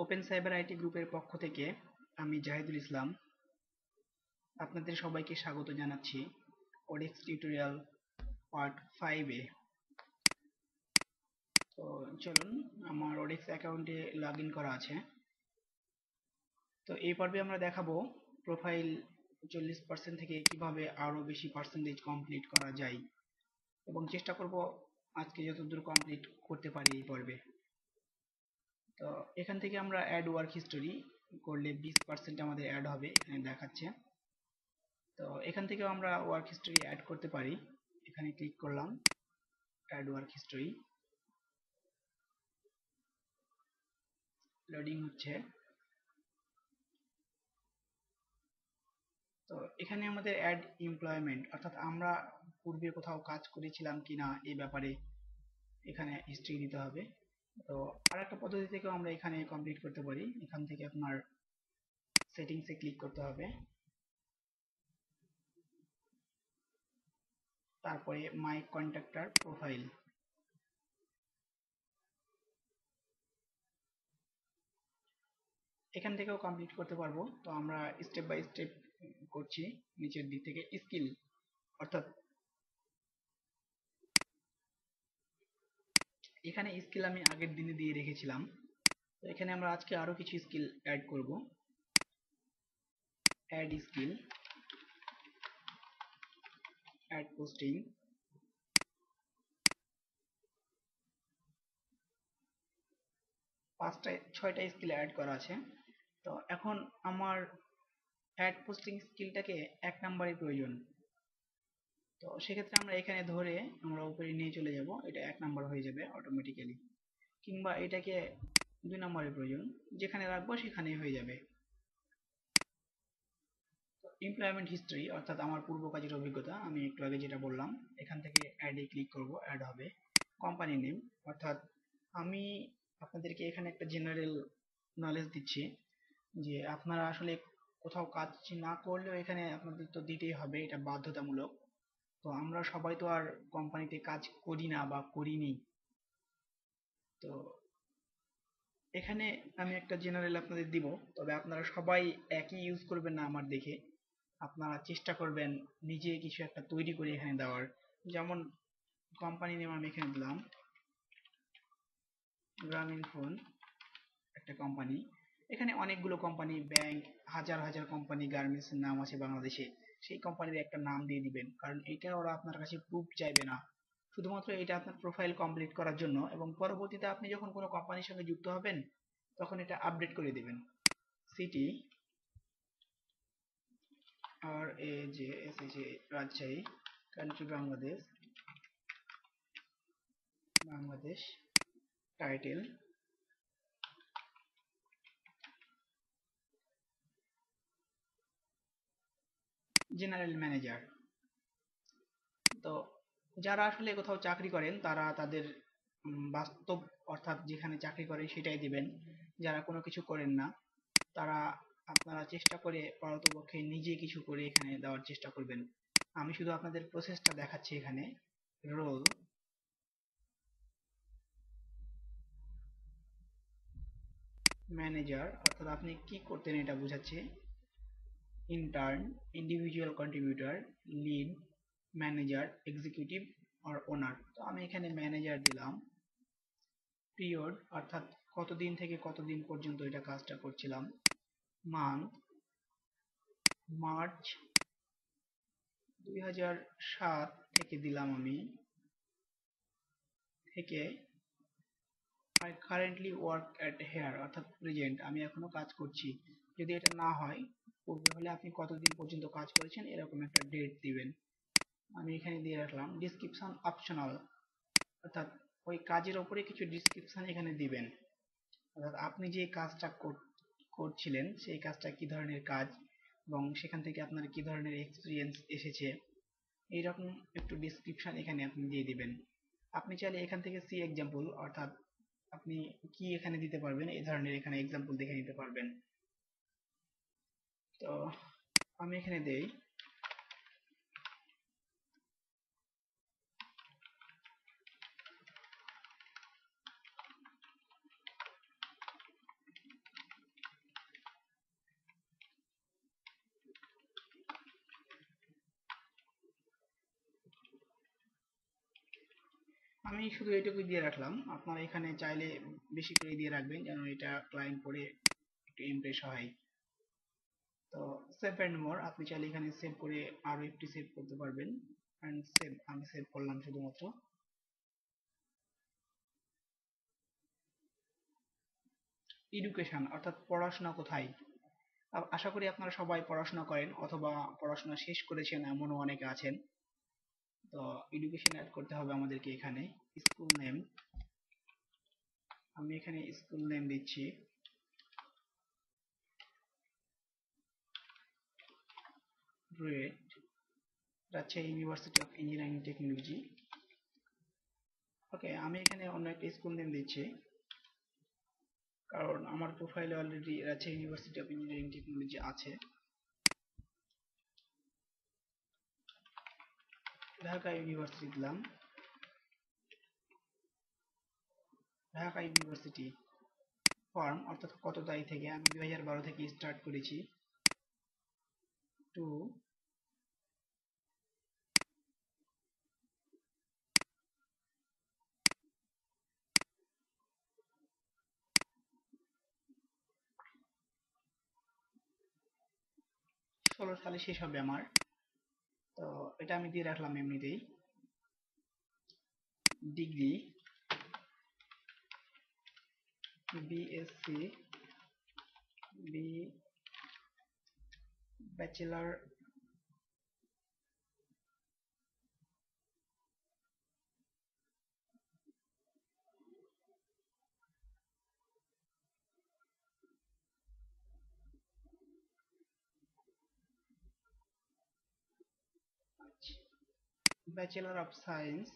Open cyber IT গ্রুপের পক্ষ থেকে আমি জাহিদুল ইসলাম আপনাদের সবাইকে স্বাগত জানাচ্ছি ওডেক্স টিউটোরিয়াল পার্ট 5 এ। তো চলুন, আমার ওডেক্স অ্যাকাউন্টে লগ ইন করা আছে। তো এই পর্বে আমরা দেখাবো প্রোফাইল 40% থেকে কিভাবে আরো বেশি পার্সেন্টেজ কমপ্লিট করা যায়, এবং চেষ্টা করব আজকে যতদূর কমপ্লিট করতে পারি এই পর্বে। তো এখান থেকে আমরা অ্যাড ওয়ার্ক হিস্টোরি করলে 20% আমাদের অ্যাড হবে, এখানে দেখাচ্ছে। তো এখান থেকেও আমরা ওয়ার্ক হিস্টোরি অ্যাড করতে পারি। এখানে ক্লিক করলাম, অ্যাড ওয়ার্ক হিস্টোরি, লোডিং হচ্ছে। তো এখানে আমাদের অ্যাড এমপ্লয়মেন্ট, অর্থাৎ আমরা পূর্বে কোথাও কাজ করেছিলাম কিনা এই ব্যাপারে এখানে হিস্ট্রি দিতে হবে। তো আরেকটা পদ্ধতি থেকেও আমরা এখানে কমপ্লিট করতে পারি। এখান থেকে আপনার সেটিংসে ক্লিক করতে হবে, তারপরে মাই কন্ট্যাক্টর প্রোফাইল। এখান থেকেও কমপ্লিট করতে পারবো। তো আমরা স্টেপ বাই স্টেপ করছি। নিচের দিক থেকে স্কিল, অর্থাৎ এখানে স্কিল আমি আগের দিনে দিয়ে রেখেছিলাম। তো এখানে আমরা আজকে আরো কিছু স্কিল অ্যাড করব। অ্যাড স্কিল, অ্যাড পোস্টিং, 6টা স্কিল অ্যাড করা আছে। তো এখন আমার অ্যাড পোস্টিং স্কিলটাকে 1 নম্বরে প্রয়োজন। তো সেক্ষেত্রে আমরা এখানে ধরে আমরা উপরে নিয়ে চলে যাব, এটা 1 নম্বর হয়ে যাবে অটোমেটিক্যালি। কিংবা এটাকে 2 নম্বরে প্রয়োজন, যেখানে রাখবো সেখানেই হয়ে যাবে। এমপ্লয়মেন্ট হিস্ট্রি, অর্থাৎ আমার পূর্ব কাজের অভিজ্ঞতা, আমি একটু আগে যেটা বললাম, এখান থেকে অ্যাডে ক্লিক করব, অ্যাড হবে। কোম্পানি নেম, অর্থাৎ আমি আপনাদেরকে এখানে একটা জেনারেল নলেজ দিচ্ছি যে আপনারা আসলে কোথাও কাজ না করলেও এখানে আপনাদের তো দিতেই হবে, এটা বাধ্যতামূলক। তো আমরা সবাই তো আর কোম্পানিতে কাজ করি না বা করিনি। তো এখানে আমি একটা জেনারেল আপনাদের দিব, তবে আপনারা সবাই একই ইউজ করবেন না আমার দেখে। আপনারা চেষ্টা করবেন নিজে কিছু একটা তৈরি করে এখানে দেওয়ার। যেমন কোম্পানি নেম আমি এখানে দিলাম গ্রামীণ ফোন, একটা কোম্পানি। এখানে অনেকগুলো কোম্পানি, ব্যাংক, হাজার হাজার কোম্পানি, গার্মেন্টস এর নাম আছে বাংলাদেশে। সেই কোম্পানির একটা নাম দিয়ে দিবেন, কারণ এটা ওরা আপনার কাছে প্রুফ চাইবে না। শুধুমাত্র এটা আপনার প্রোফাইল কমপ্লিট করার জন্য, এবং পরবর্তীতে আপনি যখন কোনো কোম্পানির সঙ্গে যুক্ত হবেন তখন এটা আপডেট করে দিবেন। City RAJSH, Rajshahi, country Bangladesh, Bangladesh, title general manager. তো যারা আসলে কোথাও চাকরি করেন তারা তাদের বাস্তব, অর্থাৎ যেখানে চাকরি করেন সেটাই দিবেন। যারা কোনো কিছু করেন না তারা আপনারা চেষ্টা করে পারতপক্ষে নিজে কিছু করে এখানে দেওয়ার চেষ্টা করবেন। আমি শুধু আপনাদের প্রসেসটা দেখাচ্ছি। এখানে রোল ম্যানেজার, অর্থাৎ আপনি কি করতেন এটা বোঝাচ্ছে। Intern, individual contributor, lead, manager, executive আর ওনার। তো আমি এখানে ম্যানেজার দিলাম। পিরিয়ড, অর্থাৎ কতদিন থেকে কতদিন পর্যন্ত এটা কাজটা করছিলাম। মান্থ, মার্চ 2007 থেকে দিলাম আমি, থেকে I currently work at here, অর্থাৎ প্রেজেন্ট, আমি এখনো কাজ করছি। যদি এটা না হয়, পূর্বে হলে আপনি কতদিন পর্যন্ত কাজ করেছেন এরকম একটা ডেট দিবেন। আমি এখানে দিয়ে রাখলাম। ডিসক্রিপশন অপশনাল, অর্থাৎ ওই কাজের ওপরে কিছু ডিসক্রিপশন এখানে দিবেন। অর্থাৎ আপনি যে কাজটা করছিলেন সেই কাজটা কি ধরনের কাজ, এবং সেখান থেকে আপনার কি ধরনের এক্সপিরিয়েন্স এসেছে, এইরকম একটু ডিসক্রিপশন এখানে আপনি দিয়ে দিবেন। আপনি চাইলে এখান থেকে সি এক্সাম্পল, অর্থাৎ আপনি কি এখানে দিতে পারবেন এই ধরনের এখানে এক্সাম্পল দেখে নিতে পারবেন। তো আমি এখানে দেই আমি শুধু এটুকুই দিয়ে রাখলাম, আপনারা এখানে চাইলে বেশি করে দিয়ে রাখবেন যেন এটা ক্লায়েন্ট পড়ে একটু ইমপ্রেস হয়। তো সেভ এন্ড মোর, আপনি চাইলে এখানে সেভ করে আরো একটু সেভ করতে পারবেন। এন্ড সেভ, আমি সেভ করলাম শুধুমাত্র। এডুকেশন অর্থাৎ পড়াশোনা কোথায়। আশা করি আপনারা সবাই পড়াশোনা করেন অথবা পড়াশোনা শেষ করেছেন, এমনও অনেকে আছেন। তো এডুকেশন অ্যাড করতে হবে আমাদেরকে এখানে। স্কুল নেম, আমি এখানে স্কুল নেম দিচ্ছি RUET, Rajshahi university of engineering technology. Okay, আমি এখানে অন্য একটা স্কুল নেম দিচ্ছি কারণ আমার প্রোফাইলে already Rajshahi university of engineering technology আছে। ঢাকা ইউনিভার্সিটি দিলাম, ঢাকা ইউনিভার্সিটি। ফর্ম অর্থাৎ কত তারিখ থেকে, আমি 2012 থেকে স্টার্ট করেছি, টু 16 সালে শেষ হবে আমার। তো এটা আমি দিয়ে রাখলাম এমনিতেই। Degree BSc, B bachelor, bachelor of science,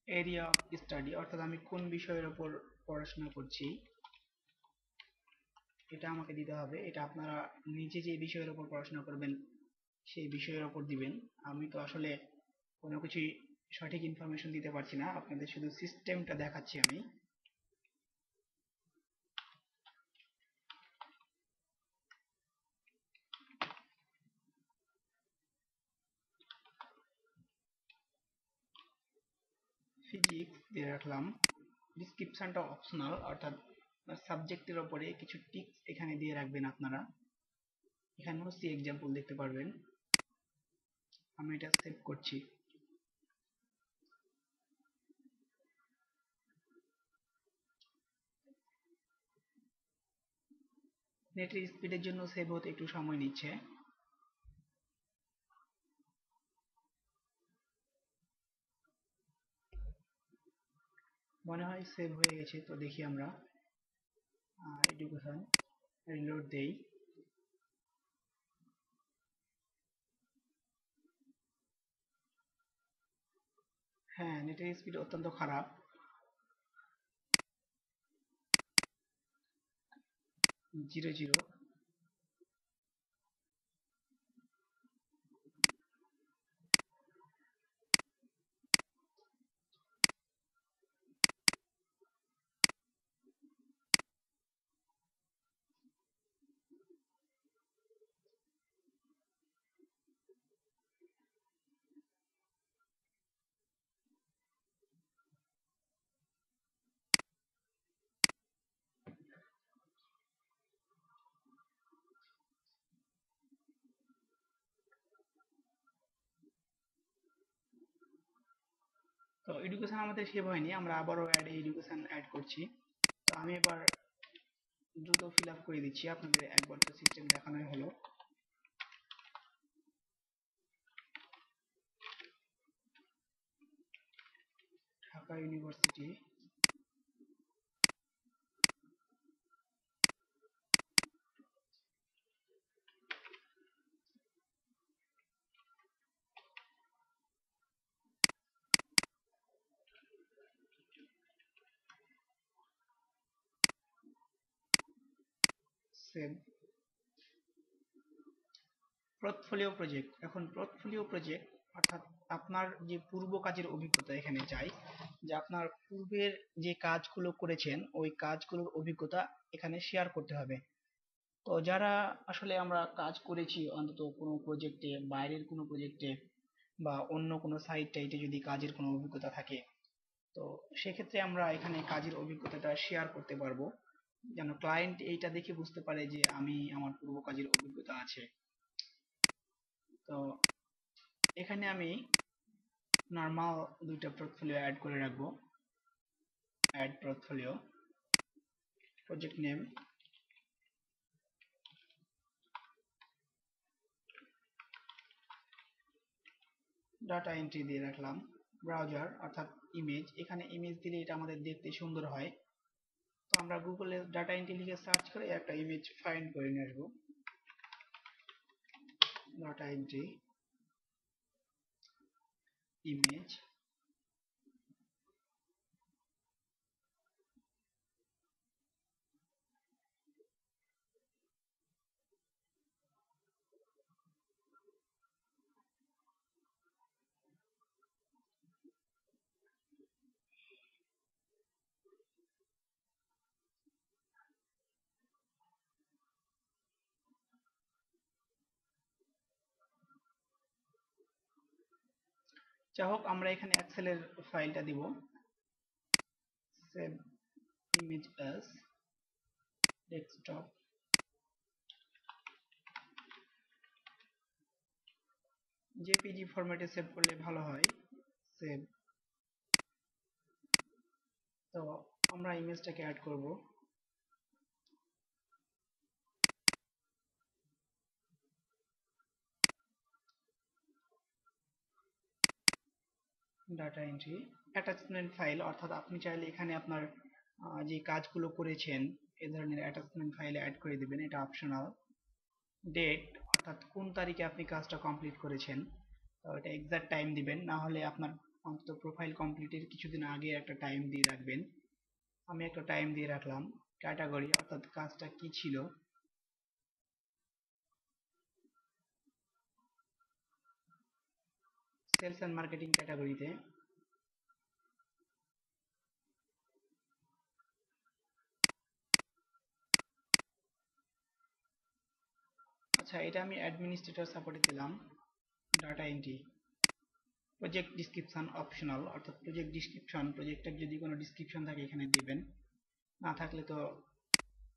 area of study অর্থাৎ আমি কোন বিষয়ের উপর পড়াশোনা করছি এটা আমাকে দিতে হবে। এটা আপনারা নিজে যে বিষয়ের উপর পড়াশোনা করবেন সেই বিষয়ের উপর দিবেন। আমি তো আসলে কোনো কিছুই সঠিক ইনফরমেশন দিতে পারছি না, আপনাদের শুধু সিস্টেমটা দেখাচ্ছি আমি। ফিজিক্স দিয়ে রাখলাম। ডিসক্রিপশনটা অপশনাল অর্থাৎ সাবজেক্টের উপরে কিছু টিপস এখানে দিয়ে রাখবেন আপনারা। এখানেও সি এক্সাম্পল দেখতে পারবেন। আমি এটা সেভ করছি। নেটের স্পিডের জন্য সেভ হতে একটু সময় নিচ্ছে। মনে হয় সেভ হয়ে গেছে, তো দেখি আমরা এডুকেশন রিলোড দেই। হ্যাঁ, নেটের স্পিড অত্যন্ত খারাপ। 00 তো এডুকেশন আমাদের সেভ হয়নি, আমরা আবারও এডুকেশন অ্যাড করছি। তো আমি এবার দ্রুত ফিল আপ করে দিচ্ছি, আপনাদের একবার তো সিস্টেম দেখানোই হলো। Dhaka university, save. Portfolio project, এখন পোর্টফোলিও প্রজেক্ট অর্থাৎ আপনার যে পূর্ব কাজের অভিজ্ঞতা এখানে চাই, যে আপনার পূর্বের যে কাজগুলো করেছেন ওই কাজগুলোর অভিজ্ঞতা এখানে শেয়ার করতে হবে। তো যারা আসলে আমরা কাজ করেছি অন্তত কোনো প্রজেক্টে, বাইরের কোনো প্রজেক্টে, বা অন্য কোনো সাইট টাইটে যদি কাজের কোনো অভিজ্ঞতা থাকে, তো সেক্ষেত্রে আমরা এখানে কাজের অভিজ্ঞতাটা শেয়ার করতে পারবো, যেন ক্লায়েন্ট এইটা দেখে বুঝতে পারে যে আমি আমার পূর্ব কাজের অভিজ্ঞতা আছে। তো এখানে আমি নর্মাল দুইটা পোর্টফোলিও অ্যাড করে রাখবো। Add portfolio, project name, data entry দিয়ে রাখলাম। ব্রাউজার অর্থাৎ ইমেজ, এখানে ইমেজ দিলে এটা আমাদের দেখতে সুন্দর হয়। তো আমরা গুগলে ডাটা এন্ট্রি লিখে সার্চ করে একটা ইমেজ ফাইন্ড করে নিয়ে আসবো। ডাটা এন্ট্রি ইমেজ, যা হোক আমরা এখানে এক্সেলের ফাইলটা দিব। Save image as desktop, JPG ফরম্যাটে সেভ করলে ভালো হয়। সেভ। তো আমরা ইমেজটাকে অ্যাড করব। ডাটা এন্ট্রি অ্যাটাচমেন্ট ফাইল, অর্থাৎ আপনি চাইলে এখানে আপনার যে কাজগুলো করেছেন এই ধরনের অ্যাটাচমেন্ট ফাইলে অ্যাড করে দিবেন, এটা অপশনাল। ডেট অর্থাৎ কোন তারিখে আপনি কাজটা কমপ্লিট করেছেন, তো এটা এক্সাক্ট টাইম দিবেন, না হলে আপনার অন্তত প্রোফাইল কমপ্লিটের কিছুদিন আগে একটা টাইম দিয়ে রাখবেন। আমি একটা টাইম দিয়ে রাখলাম। ক্যাটাগরি অর্থাৎ কাজটা কি ছিল। সেলস অ্যান্ড মার্কেটিং ক্যাটাগরিতে। আচ্ছা, এটা আমি অ্যাডমিনিস্ট্রেটর সাপোর্টে দিলাম। Data entry project description optional, অর্থাৎ প্রজেক্ট ডিসক্রিপশন, প্রজেক্টের যদি কোনো ডিসক্রিপশন থাকে এখানে দিবেন, না থাকলে তো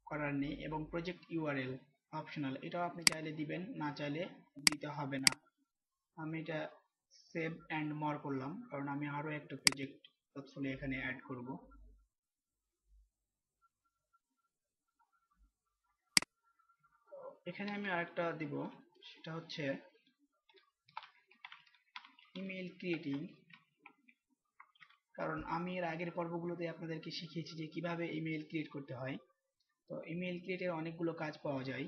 করার নেই। এবং প্রজেক্ট ইউআরএল অপশনাল, এটাও আপনি চাইলে দিবেন, না চাইলে দিতে হবে না। আমি এটা সেভ অ্যান্ড মর করলাম, কারণ আমি আরো একটা প্রজেক্ট পোর্টফোলিও এখানে অ্যাড করব। এখানে আমি আরেকটা দিব, সেটা হচ্ছে ইমেল ক্রিয়েটিং। কারণ আমি এর আগের পর্বগুলোতে আপনাদেরকে শিখিয়েছি যে কিভাবে ইমেল ক্রিয়েট করতে হয়। তো ইমেল ক্রিয়েটের অনেকগুলো কাজ পাওয়া যায়,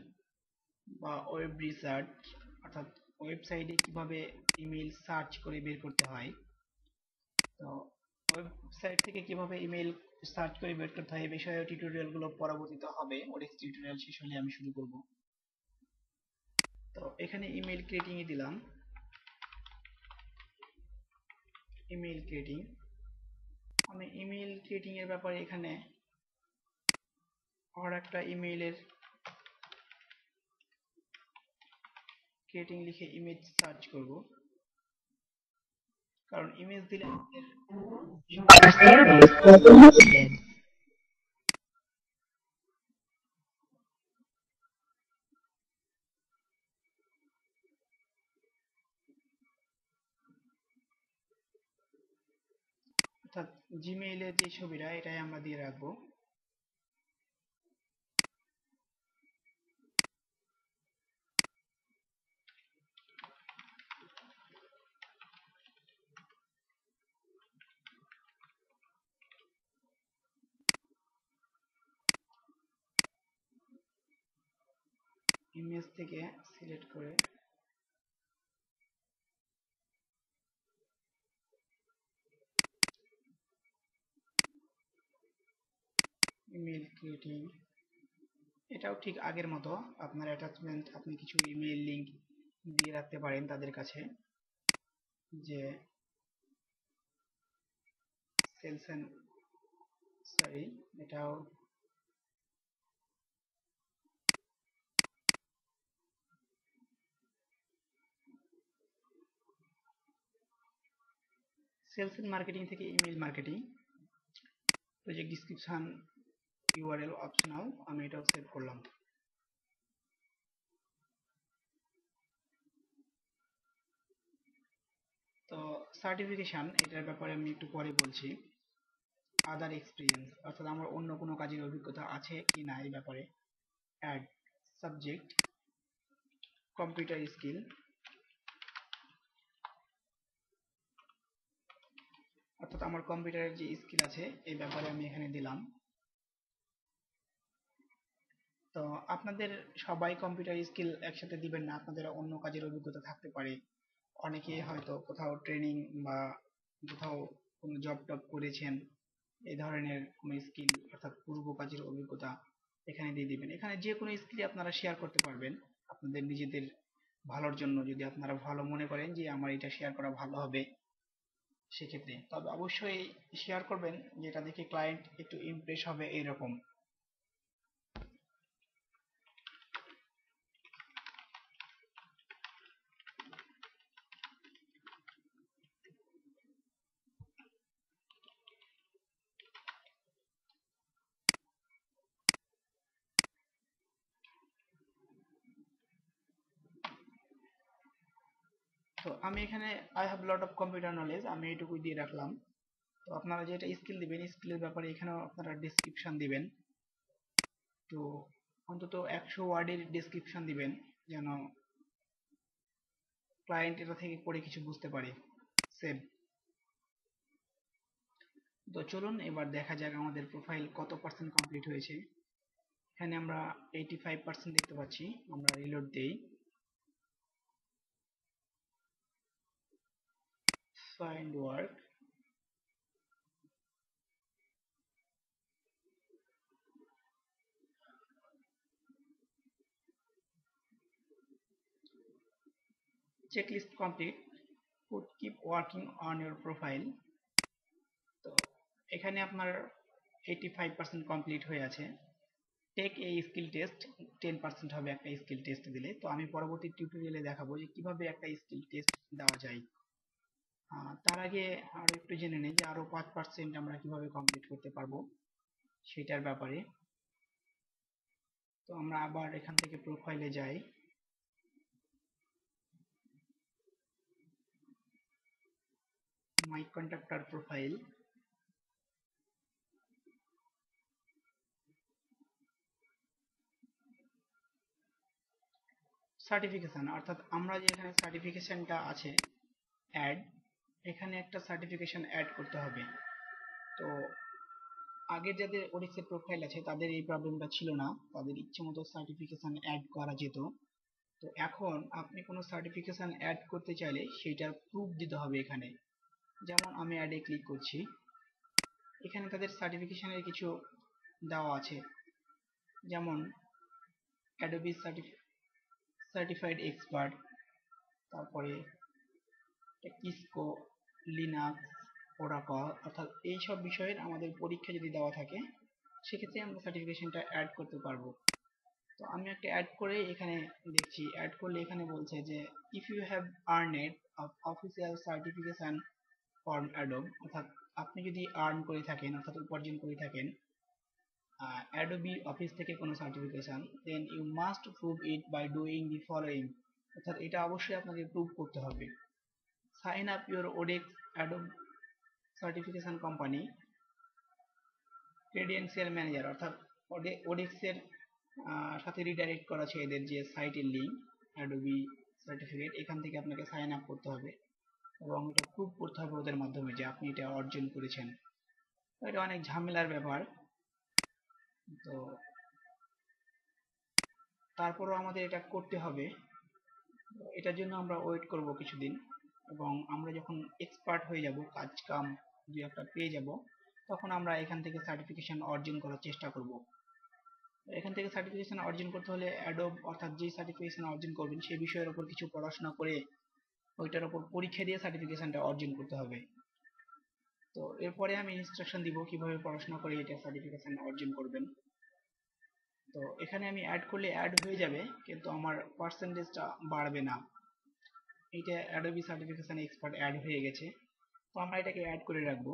বা ওয়েব রিসার্চ অর্থাৎ ওয়েবসাইটে কিভাবে ইমেল সার্চ করে বের করতে হয়। তো ওয়েবসাইট থেকে কিভাবে ইমেল সার্চ করে বের করতে হয় এই বিষয়ে টিউটোরিয়ালগুলো পরবর্তীতে হবে, ওডেক্স টিউটোরিয়াল শেষ হলে আমি শুরু করব। তো এখানে ইমেল ক্রিয়েটিং এ দিলাম ইমেল ক্রিয়েটিং। আমি ইমেল ক্রিয়েটিং এর ব্যাপারে এখানে আর একটা ইমেইলের ক্রিয়েটিং লিখে ইমেজ সার্চ করব, কারণ ইমেজ দিলে আমাদের অর্থাৎ জিমেইলের যে ছবিটা এটাই আমরা দিয়ে রাখবো। ইমেজ থেকে সিলেক্ট করে ইমেল ক্রিয়েটিং, এটাও ঠিক আগের মতো আপনার অ্যাটাচমেন্ট, আপনি কিছু ইমেল লিংক দিয়ে রাখতে পারেন তাদের কাছে, যে সেলস এন্ড সরি এটাও সেলস এন্ড মার্কেটিং থেকে email marketing, project description URL optional, আমি এটাও সেভ করলাম। তো সার্টিফিকেশন এটার ব্যাপারে আমি একটু পরে বলছি। আদার এক্সপিরিয়েন্স অর্থাৎ আমার অন্য কোনো কাজের অভিজ্ঞতা আছে কি না এই ব্যাপারে। অ্যাড সাবজেক্ট কম্পিউটার স্কিল, অর্থাৎ আমার কম্পিউটারের যে স্কিল আছে এই ব্যাপারে আমি এখানে দিলাম। তো আপনাদের সবাই কম্পিউটার স্কিল একসাথে দিবেন না, আপনাদের অন্য কাজের অভিজ্ঞতা থাকতে পারে। অনেকে হয়তো কোথাও ট্রেনিং বা কোথাও কোনো জব টব করেছেন, এই ধরনের কোনো স্কিল অর্থাৎ পূর্ব কাজের অভিজ্ঞতা এখানে দিয়ে দিবেন। এখানে যে কোনো স্কিল আপনারা শেয়ার করতে পারবেন আপনাদের নিজেদের ভালোর জন্য, যদি আপনারা ভালো মনে করেন যে আমার এটা শেয়ার করা ভালো হবে সেক্ষেত্রে। তবে অবশ্যই শেয়ার করবেন যেটা দেখে ক্লায়েন্ট একটু ইমপ্রেস হবে এইরকম। তো আমি এখানে I have lot of computer knowledge আমি এটুকুই দিয়ে রাখলাম। তো আপনারা যেটা স্কিল দিবেন স্কিলের ব্যাপারে এখানেও আপনারা ডেসক্রিপশন দিবেন, তো অন্তত 100 ওয়ার্ডের ডেসক্রিপশন দিবেন যেন ক্লায়েন্ট এটা থেকে পড়ে কিছু বুঝতে পারে। সেভ। তো চলুন এবার দেখা যাক আমাদের প্রোফাইল কত পার্সেন্ট কমপ্লিট হয়েছে। এখানে আমরা 85% দেখতে পাচ্ছি। আমরা রিলোড দেই, find work, checklist complete, could keep working on your profile. তো এখানে আপনার 85% কমপ্লিট হয়ে আছে। টেক এই স্কিল টেস্ট 10% হবে একটা স্কিল টেস্ট দিলে। তো আমি পরবর্তী টিউটোরিয়ালে দেখাবো যে কিভাবে একটা স্কিল টেস্ট দেওয়া যায়। তার আগে আরো একটু জেনে নেই যে আরো 5% আমরা কিভাবে কমপ্লিট করতে পারবো সেটার ব্যাপারে। তো আমরা আবার এখান থেকে প্রোফাইলে যাই, মাই কন্ট্রাক্টর প্রোফাইল, সার্টিফিকেশন অর্থাৎ আমরা যে এখানে সার্টিফিকেশনটা আছে অ্যাড, এখানে একটা সার্টিফিকেশন অ্যাড করতে হবে। তো আগে যাদের ওডিক্সের প্রোফাইল আছে তাদের এই প্রবলেমটা ছিল না, তাদের ইচ্ছে মতো সার্টিফিকেশন অ্যাড করা যেত। তো এখন আপনি কোনো সার্টিফিকেশন অ্যাড করতে চাইলে সেইটার প্রুফ দিতে হবে এখানে। যেমন আমি অ্যাডে ক্লিক করছি, এখানে তাদের সার্টিফিকেশনের কিছু দেওয়া আছে, যেমন অ্যাডোবি সার্টিফাইড এক্সপার্ট, তারপরে কিসকো, লিনাক্স, ওরাকল, অর্থাৎ এইসব বিষয়ের আমাদের পরীক্ষা যদি দেওয়া থাকে সেক্ষেত্রে আমরা সার্টিফিকেশনটা অ্যাড করতে পারবো। তো আমি একটা অ্যাড করে এখানে দেখছি, অ্যাড করলে এখানে বলছে যে if you have earned official certification from Adobe, অর্থাৎ আপনি যদি আর্ন করে থাকেন অর্থাৎ উপার্জন করে থাকেন অ্যাডোবি অফিস থেকে কোনো certification, then you must prove it by doing the following, অর্থাৎ এটা অবশ্যই আপনাকে প্রুভ করতে হবে। সাইন আপ ইউর ওডেক্স Adobe certification company credential manager, অর্থাৎ ওডেক্সের সাথে রিডাইরেক্ট করা আছে এদের যে সাইটের লিঙ্ক অ্যাডোবি সার্টিফিকেট, এখান থেকে আপনাকে সাইন আপ করতে হবে এবং এটা প্রুভ করতে হবে ওদের মাধ্যমে যে আপনি এটা অর্জন করেছেন। এটা অনেক ঝামেলার ব্যাপার। তো তারপরও আমাদের এটা করতে হবে, এটার জন্য আমরা ওয়েট করব কিছুদিন এবং আমরা যখন এক্সপার্ট হয়ে যাব, কাজ কাম দু একটা পেয়ে যাব, তখন আমরা এখান থেকে সার্টিফিকেশন অর্জন করার চেষ্টা করব। এখান থেকে সার্টিফিকেশন অর্জন করতে হলে অ্যাডোব অর্থাৎ যে সার্টিফিকেশন অর্জন করবেন সেই বিষয়ের উপর কিছু পড়াশোনা করে ওইটার উপর পরীক্ষা দিয়ে সার্টিফিকেশনটা অর্জন করতে হবে। তো এরপরে আমি ইনস্ট্রাকশন দিব কিভাবে পড়াশোনা করে এটা সার্টিফিকেশন অর্জন করবেন। তো এখানে আমি অ্যাড করলে অ্যাড হয়ে যাবে কিন্তু আমার পার্সেন্টেজটা বাড়বে না। এইটা অ্যাডোবি সার্টিফিকেশন এক্সপার্ট অ্যাড হয়ে গেছে। তো আমরা এটাকে অ্যাড করে রাখবো।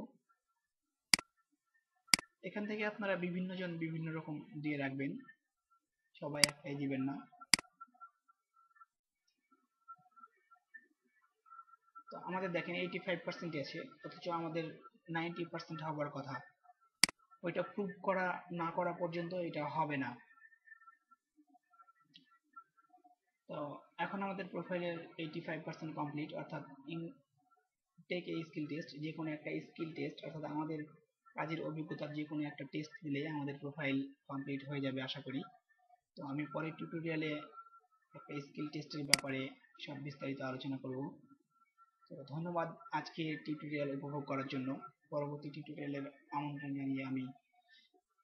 এখান থেকে আপনারা বিভিন্ন জন বিভিন্ন রকম দিয়ে রাখবেন, সবাই একটাই দিবেন না। তো আমাদের দেখেন 85% আছে, অথচ আমাদের 90% হবার কথা। ওইটা প্রুভ করা না করা পর্যন্ত এটা হবে না। তো এখন আমাদের প্রোফাইলের 85% কমপ্লিট, অর্থাৎ টেক এ স্কিল টেস্ট, যে কোনো একটা স্কিল টেস্ট অর্থাৎ আমাদের কাজের অভিজ্ঞতার যে কোনো একটা টেস্ট দিলে আমাদের প্রোফাইল কমপ্লিট হয়ে যাবে আশা করি। তো আমি পরের টিউটোরিয়ালে একটা স্কিল টেস্টের ব্যাপারে সব বিস্তারিত আলোচনা করব। তো ধন্যবাদ আজকে টিউটোরিয়াল উপভোগ করার জন্য। পরবর্তী টিউটোরিয়ালের আমন্ত্রণ জানিয়ে আমি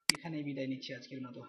এখানেই বিদায় নিচ্ছি আজকের মতো।